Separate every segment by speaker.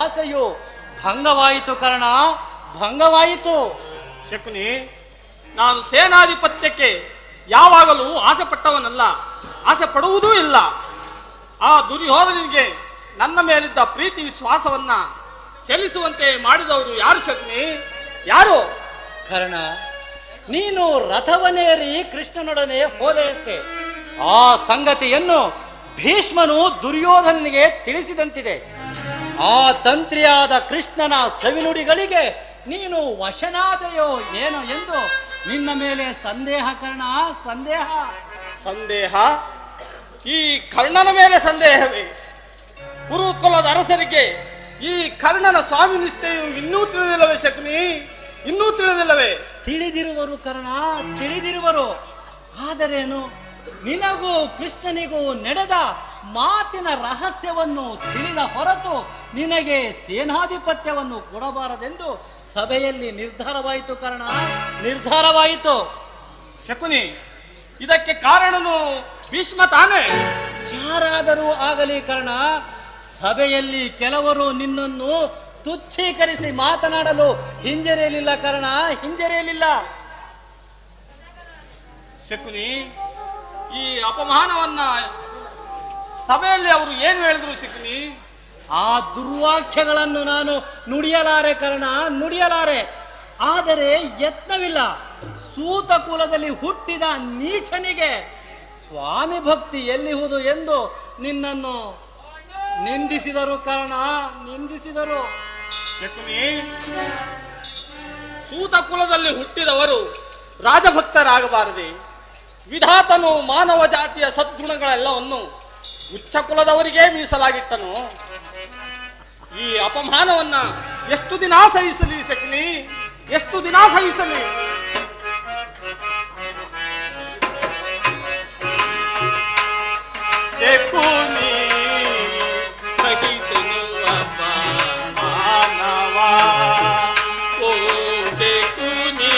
Speaker 1: ಆಸೆಯು ಭಂಗವಾಯಿತು ಕರ್ಣ, ಭಂಗವಾಯಿತು.
Speaker 2: ಶಕುನಿ, ನಾನು ಸೇನಾಧಿಪತ್ಯಕ್ಕೆ ಯಾವಾಗಲೂ ಆಸೆ ಪಟ್ಟವನಲ್ಲ, ಆಸೆ ಪಡುವುದೂ ಇಲ್ಲ. ಆ ದುರ್ಯೋಧನಿಗೆ ನನ್ನ ಮೇಲಿದ್ದ ಪ್ರೀತಿ ವಿಶ್ವಾಸವನ್ನ ಚಲಿಸುವಂತೆ ಮಾಡಿದವರು ಯಾರು ಶಕುನಿ? ಯಾರು?
Speaker 1: ಕರ್ಣ, ನೀನು ರಥವನ್ನೇರಿ ಕೃಷ್ಣನೊಡನೆ ಹೋದೆಯಷ್ಟೇ. ಆ ಸಂಗತಿಯನ್ನು ಭೀಷ್ಮನು ದುರ್ಯೋಧನನಿಗೆ ತಿಳಿಸಿದಂತಿದೆ. ಆ ತಂತ್ರಿಯಾದ ಕೃಷ್ಣನ ಸವಿನುಡಿಗಳಿಗೆ ನೀನು ವಶನಾದೆಯೋ ಏನೋ ಎಂದು ನಿನ್ನ ಮೇಲೆ ಸಂದೇಹ ಕರ್ಣ, ಸಂದೇಹ.
Speaker 2: ಸಂದೇಹ? ಈ ಕರ್ಣನ ಮೇಲೆ ಸಂದೇಹವೇ? ಕುರುಕುಲದ ಅರಸರಿಗೆ ಈ ಕರ್ಣನ ಸ್ವಾಮಿ ನಿಷ್ಠೆಯು ಇನ್ನೂ ತಿಳಿದಿಲ್ಲವೇ ಶಕುನಿ? ಇನ್ನೂ ತಿಳಿದಿಲ್ಲವೇ?
Speaker 1: ತಿಳಿದಿರುವರು ಕರ್ಣ, ತಿಳಿದಿರುವರು. ಆದರೇನು, ನಿನಗೂ ಕೃಷ್ಣನಿಗೂ ನಡೆದ ಮಾತಿನ ರಹಸ್ಯವನ್ನು ತಿಳಿದ ಹೊರತು ನಿನಗೆ ಸೇನಾಧಿಪತ್ಯವನ್ನು ಕೊಡಬಾರದೆಂದು ಸಭೆಯಲ್ಲಿ ನಿರ್ಧಾರವಾಯಿತು ಕರ್ಣ, ನಿರ್ಧಾರವಾಯಿತು.
Speaker 2: ಶಕುನಿ, ಇದಕ್ಕೆ ಕಾರಣನು ಭೀಷ್ಮ ತಾನೇ?
Speaker 1: ಯಾರಾದರೂ ಆಗಲಿ ಕರ್ಣ, ಸಭೆಯಲ್ಲಿ ಕೆಲವರು ನಿನ್ನನ್ನು ತುಚ್ಛೀಕರಿಸಿ ಮಾತನಾಡಲು ಹಿಂಜರಿಯಲಿಲ್ಲ ಕರ್ಣ, ಹಿಂಜರಿಯಲಿಲ್ಲ.
Speaker 2: ಶಕುನಿ, ಈ ಅಪಮಾನವನ್ನ ಸಭೆಯಲ್ಲಿ ಅವರು ಏನು ಹೇಳಿದ್ರು ಶಕುನಿ?
Speaker 1: ಆ ದುರ್ವಾಕ್ಯಗಳನ್ನು ನಾನು ನುಡಿಯಲಾರೆ ಕರ್ಣ, ನುಡಿಯಲಾರೆ. ಆದರೆ ಯತ್ನವಿಲ್ಲ. ಸೂತ ಕುಲದಲ್ಲಿ ಹುಟ್ಟಿದ ನೀಚನಿಗೆ ಸ್ವಾಮಿ ಭಕ್ತಿ ಎಲ್ಲಿಹುದು ಎಂದು ನಿನ್ನನ್ನು ನಿಂದಿಸಿದರು ಕರ್ಣ, ನಿಂದಿಸಿದರು.
Speaker 2: ಶಕುನಿ, ಸೂತ ಕುಲದಲ್ಲಿ ಹುಟ್ಟಿದವರು ರಾಜಭಕ್ತರಾಗಬಾರದೆ? ವಿಧಾತನು ಮಾನವ ಜಾತಿಯ ಸದ್ಗುಣಗಳೆಲ್ಲವನ್ನು ಉಚ್ಚ ಕುಲದವರಿಗೆ ಮೀಸಲಾಗಿಟ್ಟನು. ಈ ಅಪಮಾನವನ್ನ ಎಷ್ಟು ದಿನ ಸಹಿಸಲಿ ಶಕುನಿ, ಎಷ್ಟು ದಿನ ಸಹಿಸಲಿ? ಶಕುನಿ ಸಹಿಸನು ಅಪಮಾನವ, ಓ ಶಕುನಿ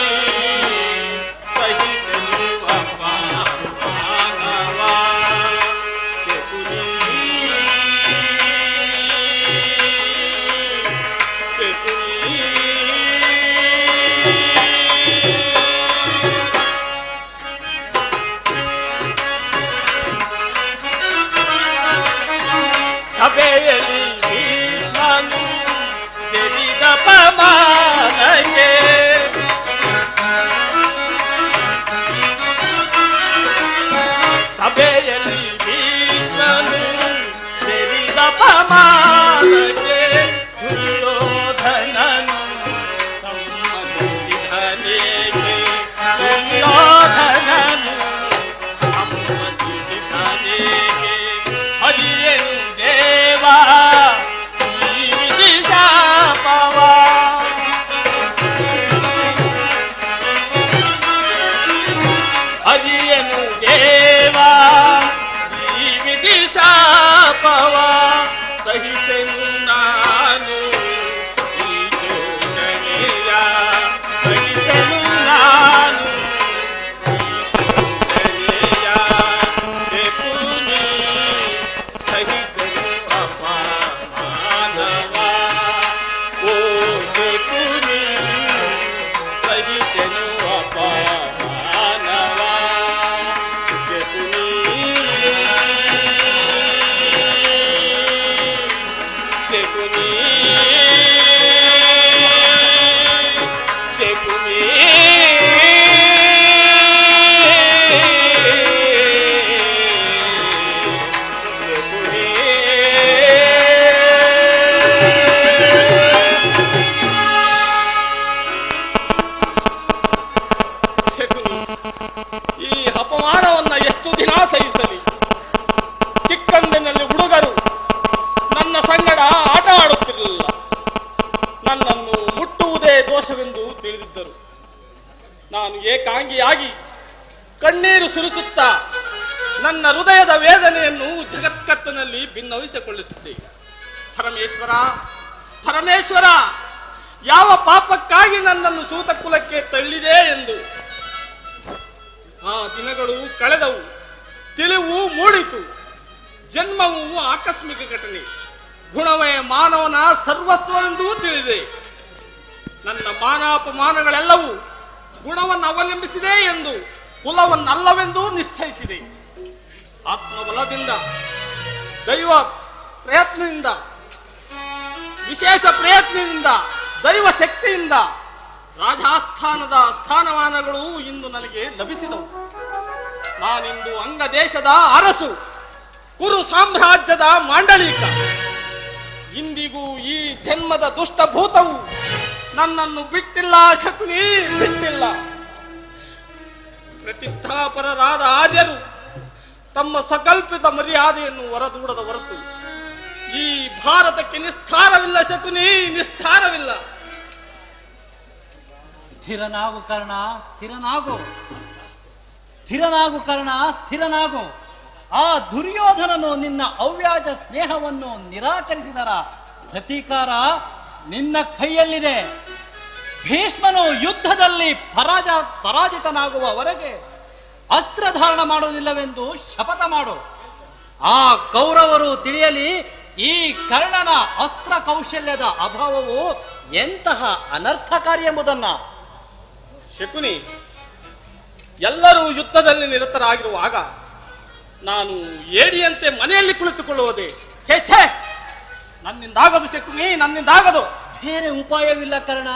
Speaker 2: ಸಹಿಸನು ಅಪಮಾನವ. ಶಕುನಿ, ಶಕುನಿ, ಸಭೆಯಲ್ಲಿ ಭೀಷ್ಮನು ಸೇರಿದ ಅಪಮಾನಕ್ಕೆ ಸಭೆಯಲ್ಲಿ ಭೀಷ್ಮನು ಸೇರಿದ ಅಪಮಾನಕ್ಕೆ ದುರ್ಯೋಧನನು ಸಮ್ಮತಿಸಿದನೇಕೆ? ದುರ್ಯೋಧನನು ಸಮ್ಮತಿಸಿದನೇಕೆ? ಹರಿಯನು ದೇವ ಈ ವಿಧಿಶಾಪವ, ಹರಿಯನು ದೇವ ಈ ವಿಧಿಶಾಪವ. ಸಹಿಸೆನು ನಾನು ಈ ಶೋಷಣೆಯ, ಸಹಿಸೆನು ನಾನು ಈ ಶೋಷಣೆಯ. ಶಕುನಿ ಸಹಿಸೆನು ಅಪಮಾನವ, ಓ ಶಕುನಿ ಸಹಿಸೆನು ಅಪಮಾನವ. ಶಕುನಿ, ಶಕುನಿ, ಶಕುನಿ, ಶಕುನಿ. ಶಕುನಿ, ಈ ಅಪಮಾನವನ್ನ ಎಷ್ಟು ದಿನ ಸಹಿಸಲಿ? ಚಿಕ್ಕಂದಿನಲ್ಲಿ ಹುಡುಗರು ನನ್ನ ಸಂಗಡ ಆಟ ಆಡುತ್ತಿರಲಿಲ್ಲ. ನನ್ನನ್ನು ಮುಟ್ಟುವುದೇ ದೋಷವೆಂದು ತಿಳಿದಿದ್ದರು. ನಾನು ಏಕಾಂಗಿಯಾಗಿ ಕಣ್ಣೀರು ಸುರಿಸುತ್ತಾ ನನ್ನ ಹೃದಯದ ವೇದನೆಯನ್ನು ಜಗತ್ಕತ್ತನಲ್ಲಿ ಭಿನ್ನವಿಸಿಕೊಳ್ಳುತ್ತಿದ್ದೆ. ಪರಮೇಶ್ವರ, ಪರಮೇಶ್ವರ, ಯಾವ ಪಾಪಕ್ಕಾಗಿ ನನ್ನನ್ನು ಸೂತ ಕುಲಕ್ಕೆ ತಳ್ಳಿದೆ ಎಂದು. ಆ ದಿನಗಳು ಕಳೆದವು, ತಿಳಿವು ಮೂಡಿತು. ಜನ್ಮವು ಆಕಸ್ಮಿಕ ಘಟನೆ. ಗುಣವೇ ಮಾನವನ ಸರ್ವಸ್ವವೆಂದೂ ತಿಳಿದೆ. ನನ್ನ ಮಾನಾಪಮಾನಗಳೆಲ್ಲವೂ ಗುಣವನ್ನು ಅವಲಂಬಿಸಿದೆ ಎಂದು, ಕುಲವನ್ನಲ್ಲವೆಂದೂ ನಿಶ್ಚಯಿಸಿದೆ. ಆತ್ಮಬಲದಿಂದ, ದೈವ ಪ್ರಯತ್ನದಿಂದ, ವಿಶೇಷ ಪ್ರಯತ್ನದಿಂದ, ದೈವ ಶಕ್ತಿಯಿಂದ ರಾಜಸ್ಥಾನದ ಸ್ಥಾನಮಾನಗಳು ಇಂದು ನನಗೆ ಲಭಿಸಿದವು. ನಾನಿಂದು ಅಂಗದೇಶದ ಅರಸು, ಕುರು ಸಾಮ್ರಾಜ್ಯದ ಮಾಂಡಲಿಕ. ಇಂದಿಗೂ ಈ ಜನ್ಮದ ದುಷ್ಟಭೂತವು ನನ್ನನ್ನು ಬಿಟ್ಟಿಲ್ಲ ಶಕುನಿ, ಬಿಟ್ಟಿಲ್ಲ. ಪ್ರತಿಷ್ಠಾಪರರಾದ ಆರ್ಯರು ತಮ್ಮ ಸಕಲ್ಪಿತ ಮರ್ಯಾದೆಯನ್ನು ಹೊರದೂಡದ ಹೊರತು ಈ ಭಾರತಕ್ಕೆ ನಿಸ್ತಾರವಿಲ್ಲ ಶಕುನಿ, ನಿಸ್ತಾರವಿಲ್ಲ.
Speaker 1: ಸ್ಥಿರನಾಗು ಕರ್ಣ, ಸ್ಥಿರನಾಗು. ಸ್ಥಿರನಾಗು ಕರ್ಣ, ಸ್ಥಿರನಾಗು. ಆ ದುರ್ಯೋಧನನು ನಿನ್ನ ಅವ್ಯಾಜ ಸ್ನೇಹವನ್ನು ನಿರಾಕರಿಸಿದರ ಪ್ರತೀಕಾರ ನಿನ್ನ ಕೈಯಲ್ಲಿದೆ. ಭೀಷ್ಮನು ಯುದ್ಧದಲ್ಲಿ ಪರಾಜಿತನಾಗುವವರೆಗೆ ಅಸ್ತ್ರಧಾರಣ ಮಾಡುವುದಿಲ್ಲವೆಂದು ಶಪಥ ಮಾಡು. ಆ ಕೌರವರು ತಿಳಿಯಲಿ ಈ ಕರ್ಣನ ಅಸ್ತ್ರ ಕೌಶಲ್ಯದ ಅಭಾವವು ಎಂತಹ ಅನರ್ಥಕಾರಿ ಎಂಬುದನ್ನ.
Speaker 2: ಶಕುನಿ, ಎಲ್ಲರೂ ಯುದ್ಧದಲ್ಲಿ ನಿರತರಾಗಿರುವಾಗ ನಾನು ಏಡಿಯಂತೆ ಮನೆಯಲ್ಲಿ ಕುಳಿತುಕೊಳ್ಳುವುದೇ? ಛೇ ಛೇ, ನನ್ನಿಂದಾಗದು ಶಕುನಿ, ನನ್ನಿಂದಾಗದು.
Speaker 1: ಬೇರೆ ಉಪಾಯವಿಲ್ಲ ಕರ್ಣ,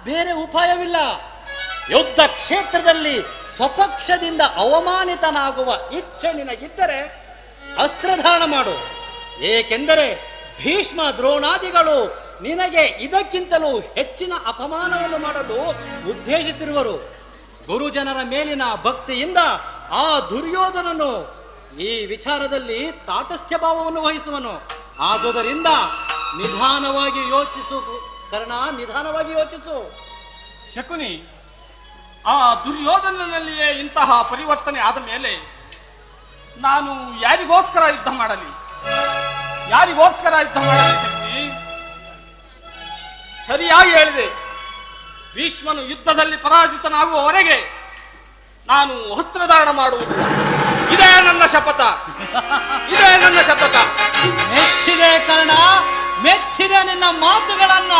Speaker 1: ಬೇರೆ ಉಪಾಯವಿಲ್ಲ. ಯುದ್ಧ ಕ್ಷೇತ್ರದಲ್ಲಿ ಸ್ವಪಕ್ಷದಿಂದ ಅವಮಾನಿತನಾಗುವ ಇಚ್ಛೆ ನಿನಗಿದ್ದರೆ ಅಸ್ತ್ರಧಾರಣ ಮಾಡು. ಏಕೆಂದರೆ ಭೀಷ್ಮ ದ್ರೋಣಾದಿಗಳು ನಿನಗೆ ಇದಕ್ಕಿಂತಲೂ ಹೆಚ್ಚಿನ ಅಪಮಾನವನ್ನು ಮಾಡಲು ಉದ್ದೇಶಿಸಿರುವರು. ಗುರುಜನರ ಮೇಲಿನ ಭಕ್ತಿಯಿಂದ ಆ ದುರ್ಯೋಧನನು ಈ ವಿಚಾರದಲ್ಲಿ ತಾಟಸ್ಥ್ಯ ಭಾವವನ್ನು ವಹಿಸುವನು. ಆದುದರಿಂದ ನಿಧಾನವಾಗಿ ಯೋಚಿಸು ಕರ್ಣ, ನಿಧಾನವಾಗಿ ಯೋಚಿಸು.
Speaker 2: ಶಕುನಿ, ಆ ದುರ್ಯೋಧನನಲ್ಲಿಯೇ ಇಂತಹ ಪರಿವರ್ತನೆ ಆದ ಮೇಲೆ ನಾನು ಯಾರಿಗೋಸ್ಕರ ಯುದ್ಧ ಮಾಡಲಿ? ಯಾರಿಗೋಸ್ಕರ ಯುದ್ಧ ಮಾಡಲಿ ಶಕುನಿ? ಸರಿಯಾಗಿ ಹೇಳಿದೆ. ಭೀಷ್ಮನು ಯುದ್ಧದಲ್ಲಿ ಪರಾಜಿತನಾಗುವವರೆಗೆ ನಾನು ವಸ್ತ್ರಧಾರಣ ಮಾಡುವುದು. ಇದೇ ನನ್ನ ಶಪಥ, ಇದೇ ನನ್ನ ಶಪಥ.
Speaker 1: ಮೆಚ್ಚಿದೆ ಕರ್ಣ, ಮೆಚ್ಚಿದೆ ನಿನ್ನ ಮಾತುಗಳನ್ನ.